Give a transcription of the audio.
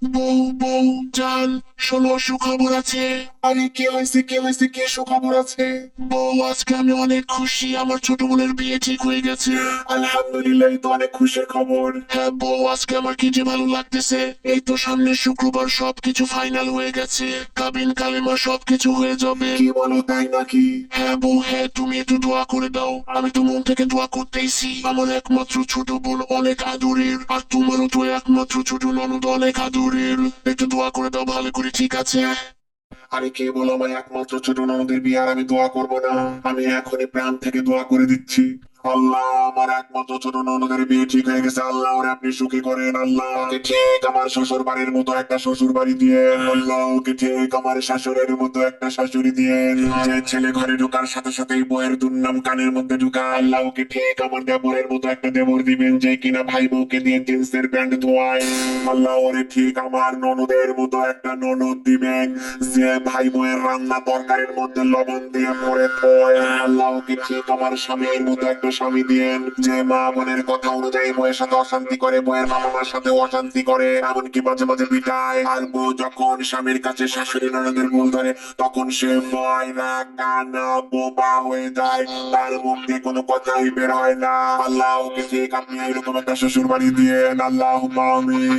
বউ বউ জান, শোনো সুখবর আছে। আরে কি হয়েছে, কি হয়েছে, কি সুখবর আছে? বউ আজকে আমি অনেক খুশি, আমার ছোট বোনের বিয়ে ঠিক হয়ে গেছে। আলহামদুলিল্লাহ, এই তো অনেক খুশির খবর। হ্যাঁ বউ, আজকে আমার কি যে ভালো লাগতেছে। এই তো সামনের শুক্রবার সবকিছু ফাইনাল হয়ে গেছে, কাবিন কালেমা সবকিছু হয়ে যাবে। কি বলো, তাই নাকি? হ্যাঁ বউ হ্যাঁ, তুমি একটু দোয়া করে দাও। আমি তো মন থেকে দোয়া করতেইছি। আমার একমাত্র ছোট বোন অনেক আদরের, আর তোমারও তো একমাত্র ছোট ননদ অনেক আদরের। একটু দোয়া করে দাও ভালো করে, ঠিক আছে? আরে কে বলো, আমার একমাত্র ছোট ননদের বিয়ে আর আমি দোয়া করবো না? আমি এখনই প্রাণ থেকে দোয়া করে দিচ্ছি। আল্লাহ, আমার একমাত্র ছোট ননদের বিয়ে ঠিক হয়ে গেছে। আল্লাহ ওরে আপনি সুখী করেন। আল্লাহ ওকে ঠিক আমার শ্বশুর বাড়ির মতো একটা শ্বশুর বাড়ি দিয়ে, আল্লাহ ওকে ঠিক আমার শাশুড়ের মতো একটা শাশুড়ি দিয়ে, যে ছেলে ঘরে ঢোকার সাথে সাথেই বউয়ের দুর্নাম কানের মধ্যে ঢুকায়। আল্লাহ ওকে ঠিক আমার দেবরের মতো একটা দেবর দিবেন, যে কিনা ভাই বউকে দিয়ে জিন্সের প্যান্ট ধোয়ায়। আল্লাহ ওরে ঠিক আমার ননদের মতো একটা ননদ দিবেন, যে ভাই বউয়ের রান্না তরকারির মধ্যে লবণ দিয়ে পরে থয়। আল্লাহ ওকে ঠিক আমার স্বামীর মতো একটা স্বামী দিয়েন, যে মা বোনের কথা অনুযায়ী বউয়ের সাথে অশান্তি করে, বউয়ের মা বাবার সাথে অশান্তি করে, এমনকি মাঝে মাঝে পিটায়। আর বউ যখন স্বামীর কাছে শাশুড়ি ননদের ভুল ধরে, তখন সে বয়রা কানা বোবা হয়ে যায়, তার মুখ দিয়ে কোনো কথাই বের হয় না। আল্লাহ ওকে ঠিক আপনি এরকম একটা শ্বশুর বাড়ি দিয়েন। আল্লাহ আমিন।